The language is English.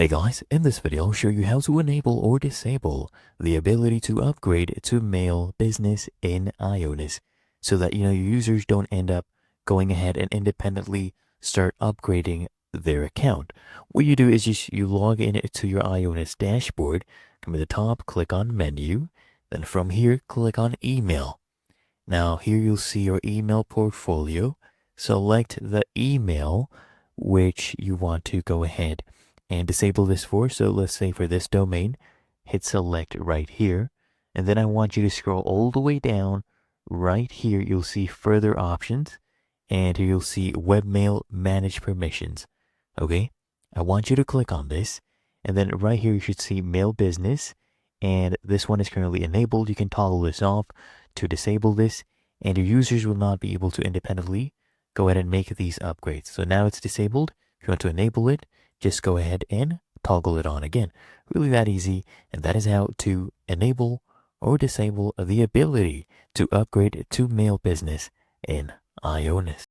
Hey guys, in this video I'll show you how to enable or disable the ability to upgrade to Mail Business in IONOS so that your users don't end up going ahead and independently start upgrading their account. What you do is you log in to your IONOS dashboard, come to the top, click on menu, then from here click on email. Now here you'll see your email portfolio. Select the email which you want to go ahead and disable this for. So let's say for this domain, hit select right here. And then I want you to scroll all the way down. Right here, you'll see further options. And here you'll see webmail manage permissions. Okay, I want you to click on this. And then right here, you should see mail business. And this one is currently enabled. You can toggle this off to disable this. And your users will not be able to independently go ahead and make these upgrades. So now it's disabled. If you want to enable it, just go ahead and toggle it on again. Really that easy. And that is how to enable or disable the ability to upgrade to Mail Business in IONOS.